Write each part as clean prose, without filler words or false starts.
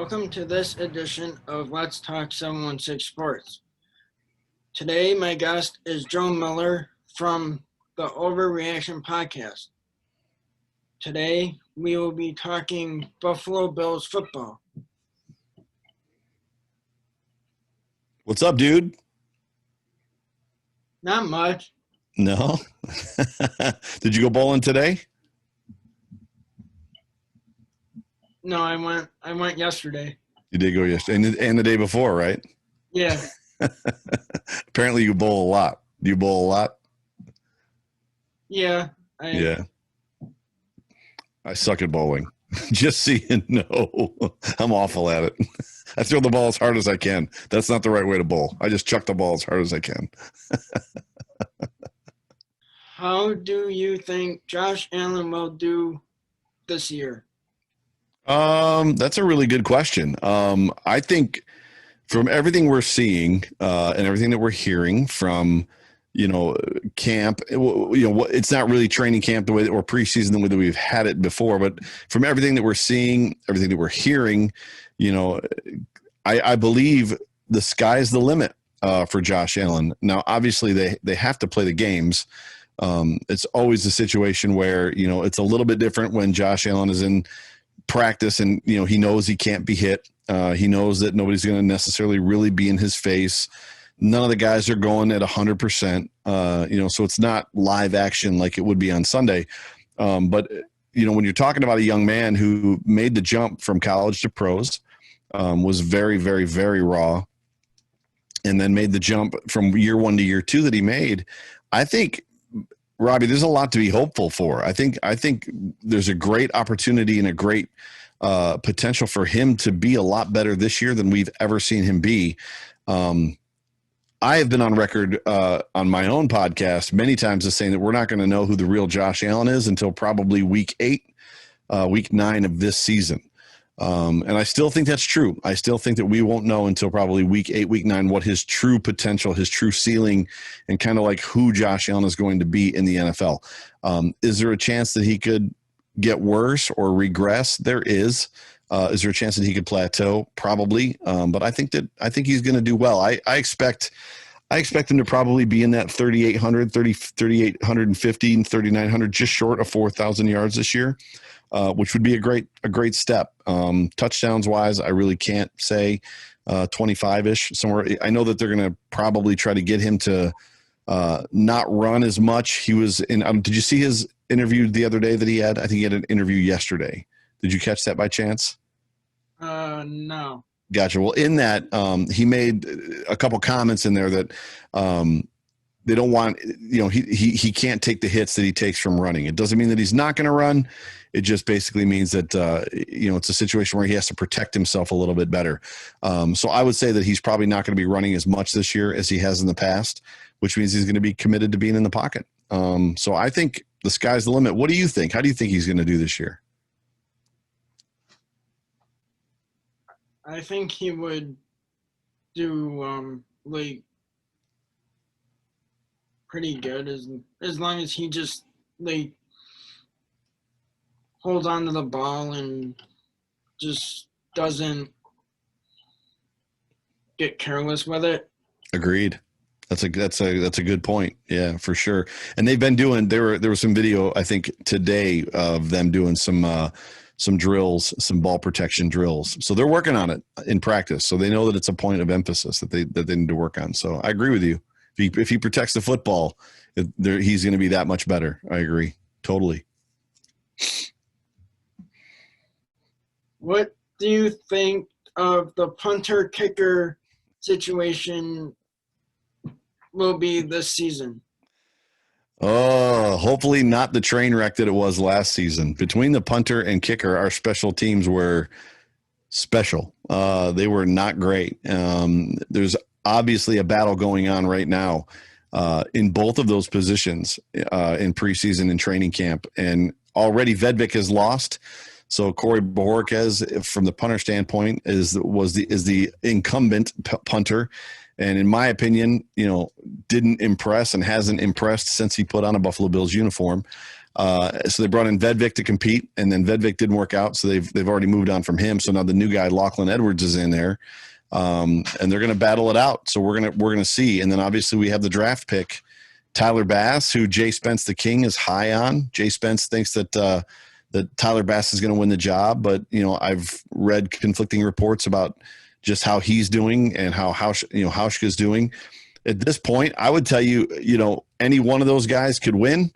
Welcome to this edition of Let's Talk 716 Sports. Today, my guest is Joe Miller from the Overreaction Podcast. Today, we will be talking Buffalo Bills football. What's up, dude? Not much. No? Did you go bowling today? No, I went yesterday. You did go yesterday and the day before, right? Yeah. Apparently you bowl a lot. Do you bowl a lot? Yeah. I suck at bowling. Just so you know, I'm awful at it. I throw the ball as hard as I can. That's not the right way to bowl. I just chuck the ball as hard as I can. How do you think Josh Allen will do this year? That's a really good question. I think from everything we're seeing and everything that we're hearing from, camp, it's not really training camp the way that, or preseason the way that we've had it before, but from everything that we're seeing, everything that we're hearing, I believe the sky's the limit for Josh Allen. Now, obviously they have to play the games. It's always a situation where, it's a little bit different when Josh Allen is in practice and, he knows he can't be hit. He knows that nobody's going to necessarily really be in his face. None of the guys are going at 100%, so it's not live action like it would be on Sunday. But when you're talking about a young man who made the jump from college to pros, was very, very, very raw, and then made the jump from year one to year two that he made, I think, Robby, there's a lot to be hopeful for. I think there's a great opportunity and a great potential for him to be a lot better this year than we've ever seen him be. I have been on record on my own podcast many times as saying that we're not going to know who the real Josh Allen is until probably week 9 of this season. And I still think that's true. I still think that we won't know until probably week 8, week 9, what his true potential, his true ceiling, and kind of like who Josh Allen is going to be in the NFL. Is there a chance that he could get worse or regress? There is. Is there a chance that he could plateau? Probably. But I think he's going to do well. I expect him to probably be in that 3,850 and 3,900, just short of 4,000 yards this year, which would be a great step. Touchdowns wise, I really can't say 25-ish somewhere. I know that they're going to probably try to get him to not run as much. He was in. Did you see his interview the other day that he had? I think he had an interview yesterday. Did you catch that by chance? No. Gotcha. Well, in that, he made a couple comments in there that they don't want, he can't take the hits that he takes from running. It doesn't mean that he's not going to run. It just basically means that, it's a situation where he has to protect himself a little bit better. So I would say that he's probably not going to be running as much this year as he has in the past, which means he's going to be committed to being in the pocket. So I think the sky's the limit. What do you think? How do you think he's going to do this year? I think he would do pretty good as long as he just hold on to the ball and just doesn't get careless with it. Agreed. That's a good point. Yeah, for sure. And they've been doing, there was some video, I think today, of them doing some drills, some ball protection drills. So they're working on it in practice. So they know that it's a point of emphasis that they need to work on. So I agree with you. If he protects the football, he's going to be that much better. I agree. Totally. What do you think of the punter kicker situation will be this season? Oh, hopefully not the train wreck that it was last season. Between the punter and kicker, our special teams were special. They were not great. There's obviously a battle going on right now in both of those positions in preseason and training camp. And already Vedvik has lost. So Corey Bojorquez, from the punter standpoint, is the incumbent punter. And in my opinion, didn't impress and hasn't impressed since he put on a Buffalo Bills uniform. So they brought in Vedvik to compete, and then Vedvik didn't work out, so they've already moved on from him. So now the new guy, Lachlan Edwards, is in there, and they're going to battle it out. So we're gonna see, and then obviously we have the draft pick, Tyler Bass, who Jay Spence the King is high on. Jay Spence thinks that Tyler Bass is going to win the job, but I've read conflicting reports about just how he's doing and how Hauschka's doing. At this point, I would tell you, any one of those guys could win.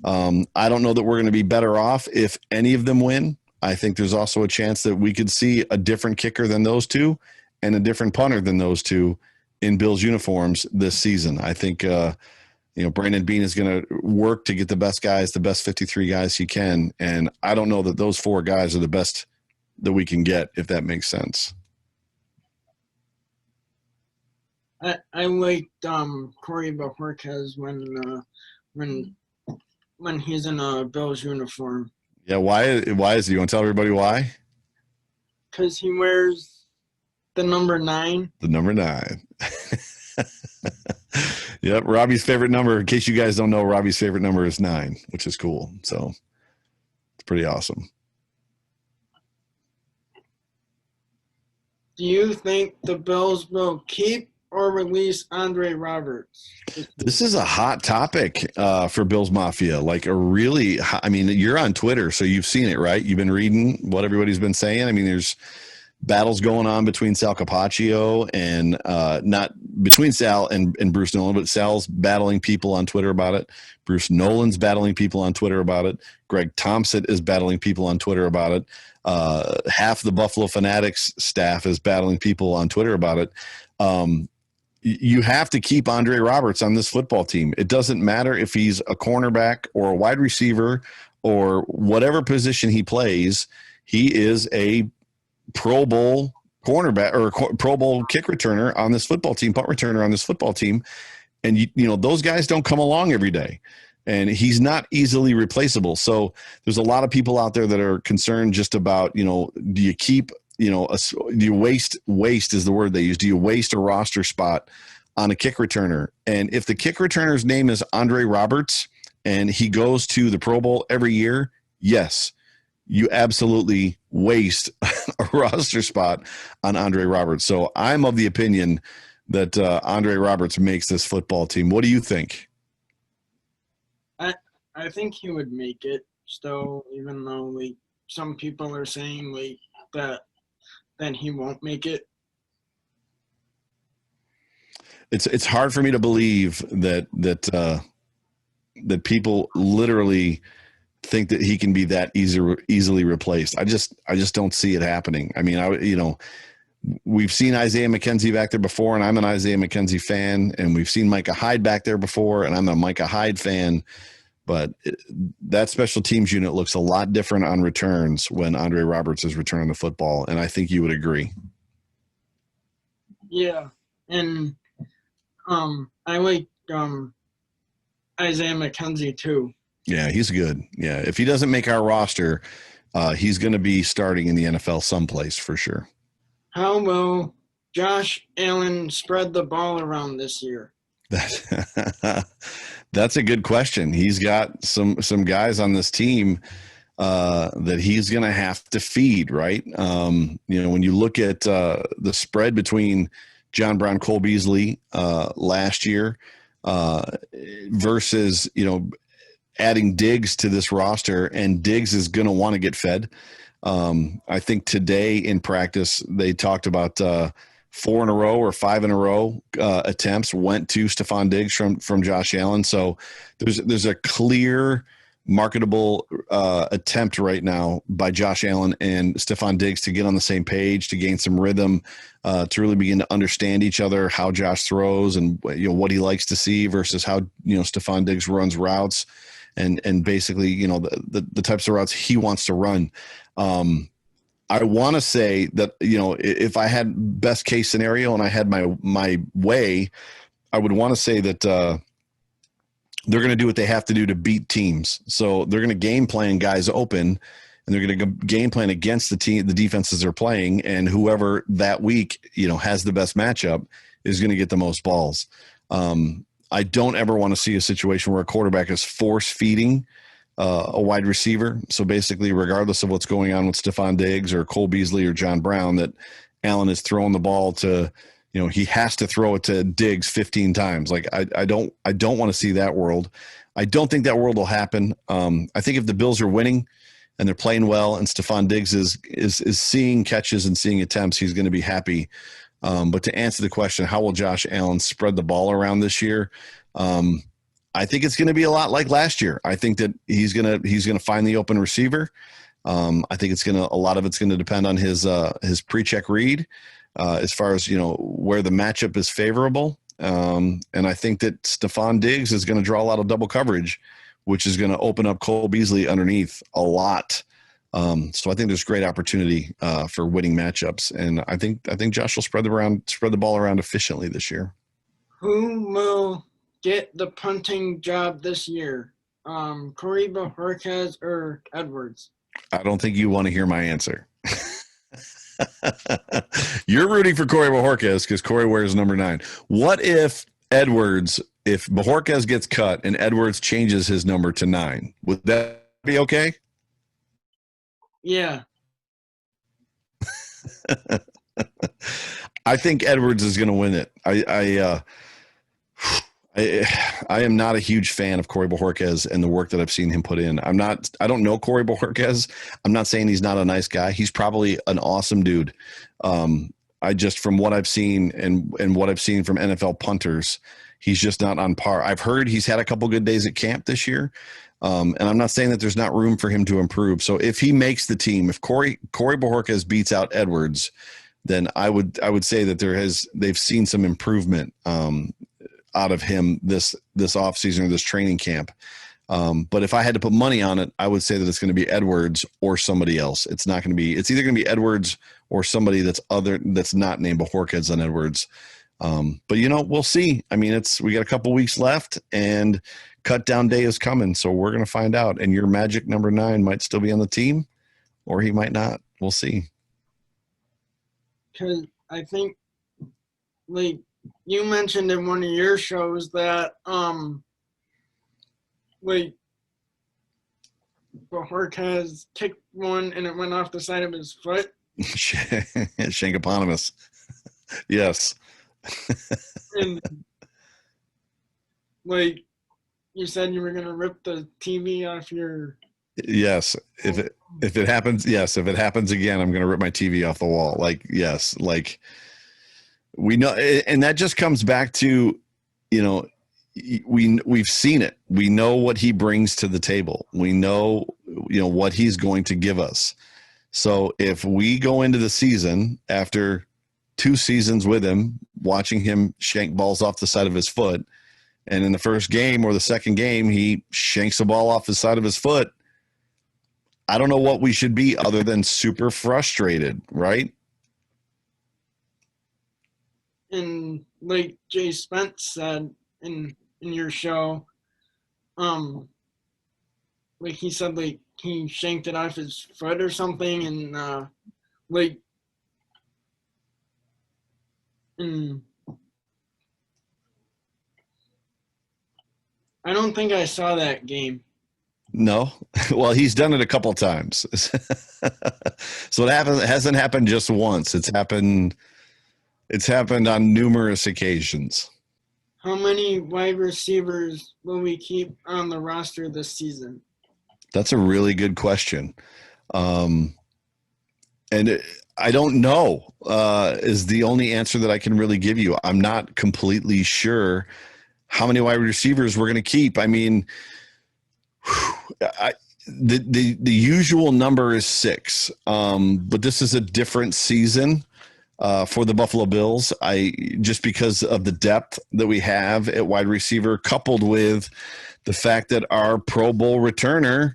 I don't know that we're going to be better off if any of them win. I think there's also a chance that we could see a different kicker than those two and a different punter than those two in Bills uniforms this season. I think, Brandon Beane is going to work to get the best guys, the best 53 guys he can. And I don't know that those 4 guys are the best that we can get, if that makes sense. I liked Corey Bojorquez when he's in a Bills uniform. Yeah, why is he? You want to tell everybody why? Because he wears the number 9. The number 9. Yep, Robby's favorite number. In case you guys don't know, Robby's favorite number is 9, which is cool. So it's pretty awesome. Do you think the Bills will keep or release Andre Roberts? This is a hot topic for Bills Mafia. Like you're on Twitter, so you've seen it, right? You've been reading what everybody's been saying. I mean, there's battles going on between Sal Capaccio and not between Sal and Bruce Nolan, but Sal's battling people on Twitter about it. Bruce Nolan's battling people on Twitter about it. Greg Thompson is battling people on Twitter about it. Half the Buffalo Fanatics staff is battling people on Twitter about it. You have to keep Andre Roberts on this football team. It doesn't matter if he's a cornerback or a wide receiver or whatever position he plays. He is a Pro Bowl cornerback or Pro Bowl kick returner on this football team, punt returner on this football team. And, those guys don't come along every day. And he's not easily replaceable. So there's a lot of people out there that are concerned just about, do you keep – do you waste is the word they use. Do you waste a roster spot on a kick returner? And if the kick returner's name is Andre Roberts and he goes to the Pro Bowl every year, yes, you absolutely waste a roster spot on Andre Roberts. So I'm of the opinion that Andre Roberts makes this football team. What do you think? I think he would make it still, even though some people are saying that he won't make it. It's hard for me to believe that people literally think that he can be that easily replaced. I just don't see it happening. I mean, we've seen Isaiah McKenzie back there before, and I'm an Isaiah McKenzie fan, and we've seen Micah Hyde back there before, and I'm a Micah Hyde fan. But that special teams unit looks a lot different on returns when Andre Roberts is returning the football, and I think you would agree. Yeah, and I like Isaiah McKenzie too. Yeah, he's good. Yeah, if he doesn't make our roster, he's going to be starting in the NFL someplace for sure. How will Josh Allen spread the ball around this year? That's a good question. He's got some guys on this team that he's going to have to feed, right? When you look at the spread between John Brown, Cole Beasley last year versus, adding Diggs to this roster, and Diggs is going to want to get fed. I think today in practice, they talked about 4 in a row or 5 in a row attempts went to Stephon Diggs from Josh Allen. So there's a clear marketable attempt right now by Josh Allen and Stephon Diggs to get on the same page, to gain some rhythm, to really begin to understand each other, how Josh throws and what he likes to see versus how Stephon Diggs runs routes and basically the types of routes he wants to run. I want to say that, if I had best case scenario and I had my way, I would want to say that they're going to do what they have to do to beat teams. So they're going to game plan guys open, and they're going to game plan against the defenses they're playing. And whoever that week, has the best matchup is going to get the most balls. I don't ever want to see a situation where a quarterback is force feeding a wide receiver. So basically, regardless of what's going on with Stephon Diggs or Cole Beasley or John Brown, that Allen is throwing the ball to, he has to throw it to Diggs 15 times. Like I don't want to see that world. I don't think that world will happen. I think if the Bills are winning and they're playing well and Stephon Diggs is seeing catches and seeing attempts, he's going to be happy. But to answer the question, how will Josh Allen spread the ball around this year? I think it's going to be a lot like last year. I think that he's going to find the open receiver. I think a lot of it's going to depend on his pre-check read, as far as, where the matchup is favorable. And I think that Stephon Diggs is going to draw a lot of double coverage, which is going to open up Cole Beasley underneath a lot. So I think there's great opportunity for winning matchups, and I think Josh will spread the ball around efficiently this year. Who will get the punting job this year? Corey Bojorquez or Edwards? I don't think you want to hear my answer. You're rooting for Corey Bojorquez because Corey wears number 9. What if Bojorquez gets cut and Edwards changes his number to 9? Would that be okay? Yeah. I think Edwards is going to win it. I am not a huge fan of Corey Bojorquez and the work that I've seen him put in. I don't know Corey Bojorquez. I'm not saying he's not a nice guy. He's probably an awesome dude. From what I've seen and what I've seen from NFL punters, he's just not on par. I've heard he's had a couple good days at camp this year. And I'm not saying that there's not room for him to improve. So if he makes the team, if Corey Bojorquez beats out Edwards, then I would say that they've seen some improvement out of him this offseason or this training camp. But if I had to put money on it, I would say that it's going to be Edwards or somebody else. It's either going to be Edwards or somebody that's not named Bojorquez on Edwards. But we'll see. I mean, we got a couple weeks left and cut down day is coming. So we're going to find out, and your magic number 9 might still be on the team or he might not. We'll see. Cause I think like you mentioned in one of your shows that Bojorquez kicked one and it went off the side of his foot. Shankopotamus. Yes. And you said you were gonna rip the TV off your. Yes, if it happens, yes, if it happens again, I'm gonna rip my TV off the wall. Yes, we know, and that just comes back to, we've seen it. We know what he brings to the table. We know, what he's going to give us. So if we go into the season after 2 seasons with him, watching him shank balls off the side of his foot, and in the first game or the second game, he shanks the ball off the side of his foot, I don't know what we should be other than super frustrated, right? And like Jay Spence said in your show, he said he shanked it off his foot or something, and I don't think I saw that game. No, well, he's done it a couple times. So it hasn't happened just once. It's happened on numerous occasions. How many wide receivers will we keep on the roster this season? That's a really good question. And I don't know is the only answer that I can really give you. I'm not completely sure how many wide receivers we're going to keep. I mean, the usual number is 6, but this is a different season for the Buffalo Bills. Just because of the depth that we have at wide receiver, coupled with the fact that our Pro Bowl returner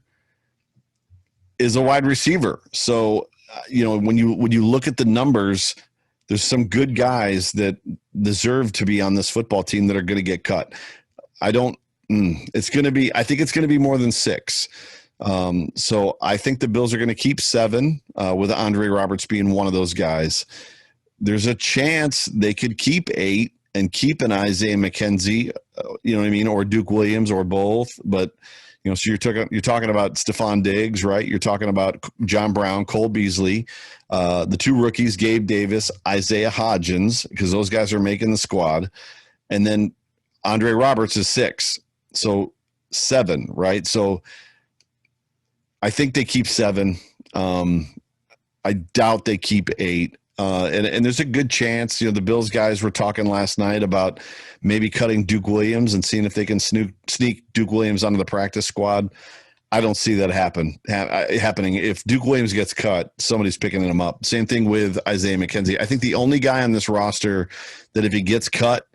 is a wide receiver. So, when you look at the numbers, there's some good guys that deserve to be on this football team that are going to get cut. I think it's going to be more than 6. So I think the Bills are going to keep 7, with Andre Roberts being one of those guys. There's a chance they could keep 8 and keep an Isaiah McKenzie you know what I mean, or Duke Williams or both. But so you're talking about Stephon Diggs, right? You're talking about John Brown, Cole Beasley, the two rookies, Gabe Davis, Isaiah Hodgins, because those guys are making the squad, and then Andre Roberts is 6, so 7, right? So I think they keep 7. I doubt they keep 8. And there's a good chance, the Bills guys were talking last night about maybe cutting Duke Williams and seeing if they can sneak Duke Williams onto the practice squad. I don't see that happening. If Duke Williams gets cut, somebody's picking him up. Same thing with Isaiah McKenzie. I think the only guy on this roster that if he gets cut,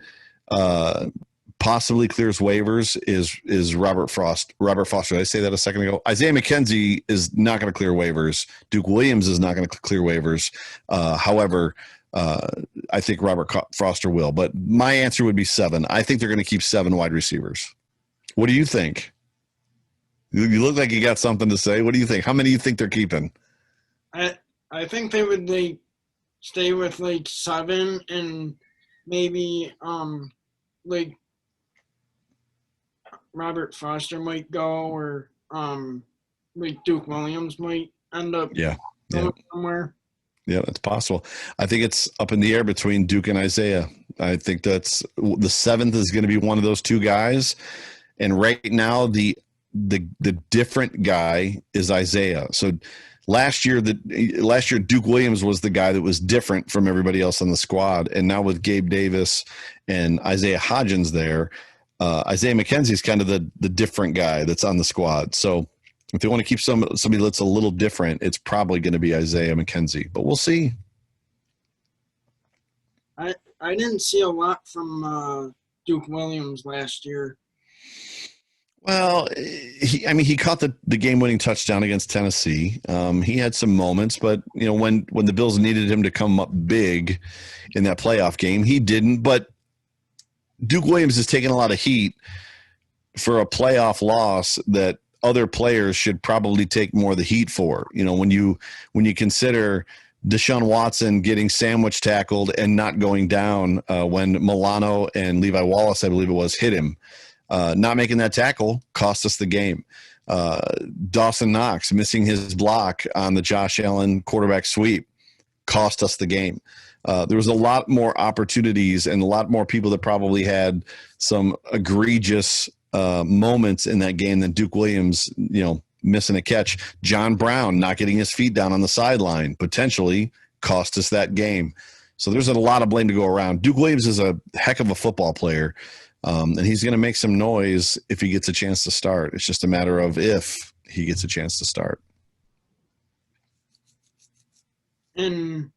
possibly clears waivers is Robert Foster. Did I say that a second ago? Isaiah McKenzie is not going to clear waivers. Duke Williams is not going to clear waivers. However, I think Robert Foster will. But my answer would be 7. I think they're going to keep 7 wide receivers. What do you think? You look like you got something to say. What do you think? How many do you think they're keeping? I think they would stay with 7 and maybe Robert Foster might go, or Duke Williams might end up going somewhere. Yeah, that's possible. I think it's up in the air between Duke and Isaiah. I think that's the 7th is going to be one of those two guys. And right now, the different guy is Isaiah. So last year, Duke Williams was the guy that was different from everybody else on the squad. And now with Gabe Davis and Isaiah Hodgins there, Isaiah McKenzie is kind of the different guy that's on the squad. So if they want to keep somebody that's a little different, it's probably going to be Isaiah McKenzie. But we'll see. I didn't see a lot from Duke Williams last year. Well, he caught the game-winning touchdown against Tennessee. He had some moments, but when the Bills needed him to come up big in that playoff game, he didn't. But Duke Williams is taking a lot of heat for a playoff loss that other players should probably take more of the heat for. When you consider Deshaun Watson getting sandwich tackled and not going down when Milano and Levi Wallace, I believe it was, hit him. Not making that tackle cost us the game. Dawson Knox missing his block on the Josh Allen quarterback sweep cost us the game. There was a lot more opportunities and a lot more people that probably had some egregious moments in that game than Duke Williams, missing a catch. John Brown not getting his feet down on the sideline potentially cost us that game. So there's a lot of blame to go around. Duke Williams is a heck of a football player, and he's going to make some noise if he gets a chance to start. It's just a matter of if he gets a chance to start. And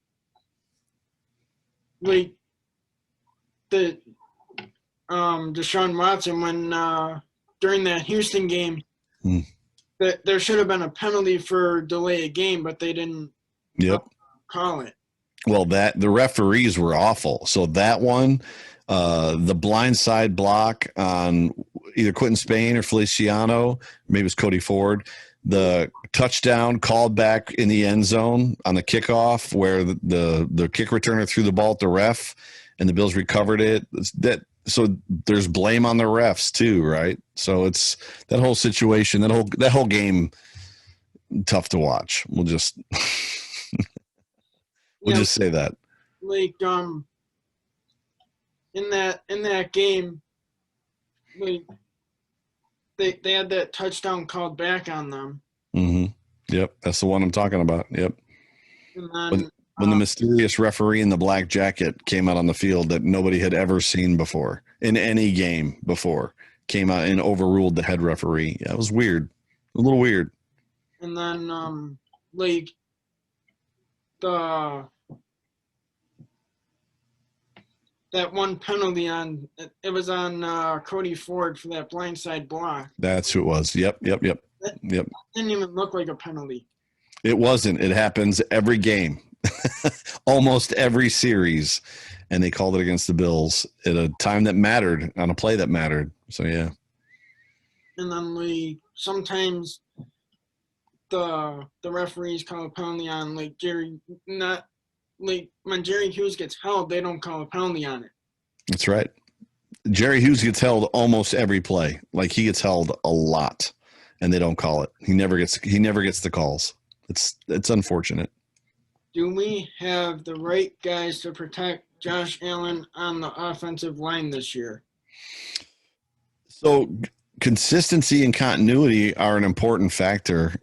the Deshaun Watson, when during that Houston game, that there should have been a penalty for delay a game, but they didn't call it. Well, the referees were awful. So that one, the blindside block on either Quentin Spain or Feliciano, maybe it was Cody Ford, the touchdown called back in the end zone on the kickoff where the kick returner threw the ball at the ref and the Bills recovered it. So there's blame on the refs too, right? So it's that whole situation, that whole game, tough to watch. We'll just just say that. In that game, they had that touchdown called back on them. Mm-hmm. Yep, that's the one I'm talking about. Yep. And then, when the mysterious referee in the black jacket came out on the field that nobody had ever seen before in any game before, came out and overruled the head referee. That was weird. A little weird. And then, that one penalty it was on Cody Ford for that blindside block. That's who it was. Yep. That didn't even look like a penalty. It wasn't. It happens every game, almost every series, and they called it against the Bills at a time that mattered, on a play that mattered. So yeah. And then sometimes the referees call a penalty on Jerry, not when Jerry Hughes gets held, they don't call a penalty on it. That's right. Jerry Hughes gets held almost every play. Like he gets held a lot, and they don't call it. He never gets the calls. It's unfortunate. Do we have the right guys to protect Josh Allen on the offensive line this year? So consistency and continuity are an important factor.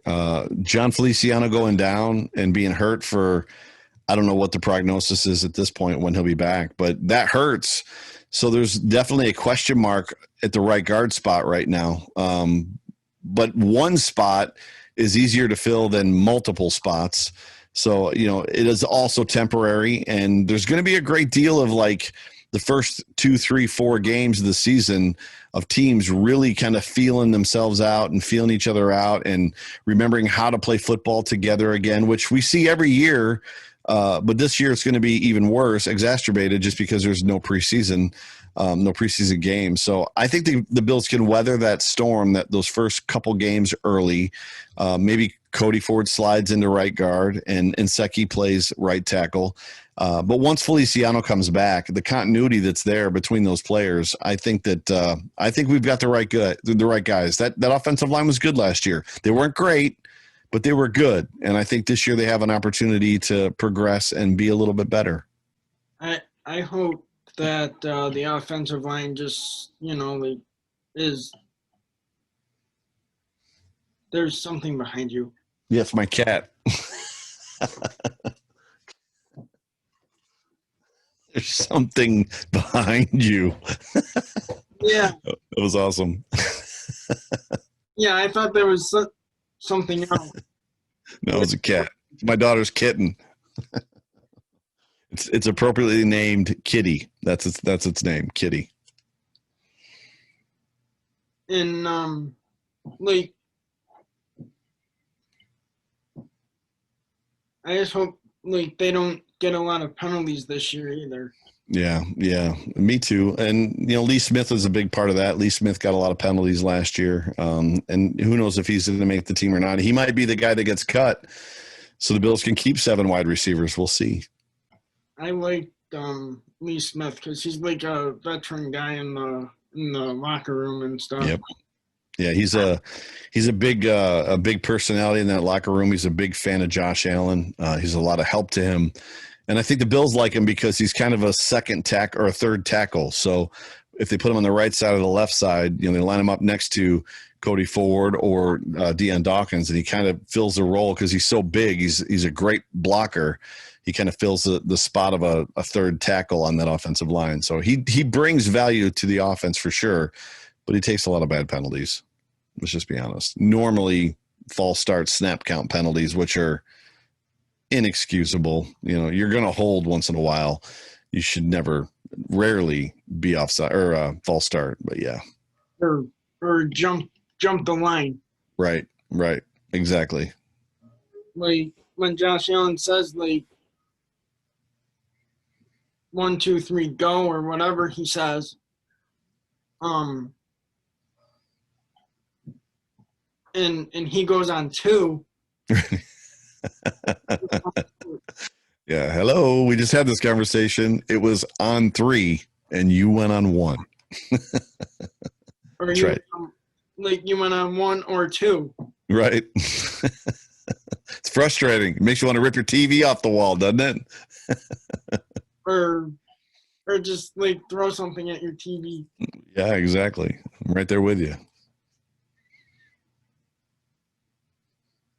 John Feliciano going down and being hurt for, I don't know what the prognosis is at this point when he'll be back, but that hurts. So there's definitely a question mark at the right guard spot right now. But one spot is easier to fill than multiple spots. So, it is also temporary, and there's going to be a great deal of like the first 2, 3, 4 games of the season of teams really kind of feeling themselves out and feeling each other out and remembering how to play football together again, which we see every year. But this year it's going to be even worse, exacerbated just because there's no preseason games. So I think the Bills can weather that storm, those first couple games early. Maybe Cody Ford slides into right guard and Seki plays right tackle. But once Feliciano comes back, the continuity that's there between those players, I think we've got the right guys. That offensive line was good last year. They weren't great, but they were good. And I think this year they have an opportunity to progress and be a little bit better. I hope that the offensive line just, is – there's something behind you. Yes, my cat. There's something behind you. Yeah. That was awesome. Yeah, I thought there was something else. No, it was a cat. My daughter's kitten. It's appropriately named Kitty. That's its name, Kitty. And I just hope they don't get a lot of penalties this year either. Yeah, me too. And Lee Smith was a big part of that. Lee Smith got a lot of penalties last year, and who knows if he's going to make the team or not. He might be the guy that gets cut, so the Bills can keep 7 wide receivers. We'll see. I like Lee Smith because he's like a veteran guy in the locker room and stuff. Yep. Yeah, he's a big personality in that locker room. He's a big fan of Josh Allen. He's a lot of help to him. And I think the Bills like him because he's kind of a second tackle or a third tackle. So if they put him on the right side or the left side, they line him up next to Cody Ford or Deion Dawkins, and he kind of fills the role because he's so big. He's a great blocker. He kind of fills the spot of a third tackle on that offensive line. So he brings value to the offense for sure, but he takes a lot of bad penalties. Let's just be honest. Normally false start, snap count penalties, which are inexcusable. You're going to hold once in a while. You should rarely be offside or false start, but yeah. Or jump the line. Right. Exactly. Like when Josh Allen says 1, 2, 3, go, or whatever he says, and he goes on 2. Yeah. Hello. We just had this conversation. It was on 3 and you went on 1. Or That's right. You went on 1 or 2. Right. It's frustrating. It makes you want to rip your TV off the wall, doesn't it? or just throw something at your TV. Yeah, exactly. I'm right there with you.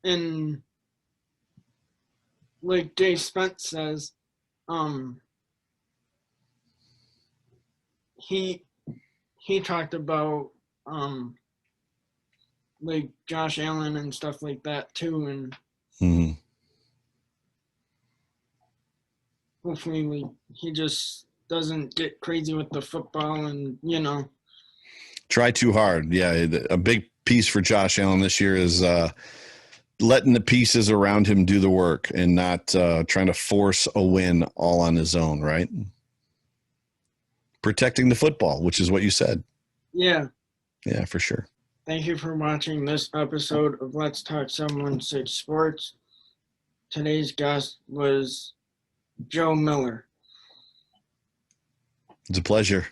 And like Jay Spence says, he talked about Josh Allen and stuff like that too, and hopefully he just doesn't get crazy with the football and try too hard. Yeah, a big piece for Josh Allen this year is letting the pieces around him do the work and not trying to force a win all on his own, right? Protecting the football, which is what you said. Yeah. Yeah, for sure. Thank you for watching this episode of Let's Talk 716 Sports. Today's guest was Joe Miller. It's a pleasure.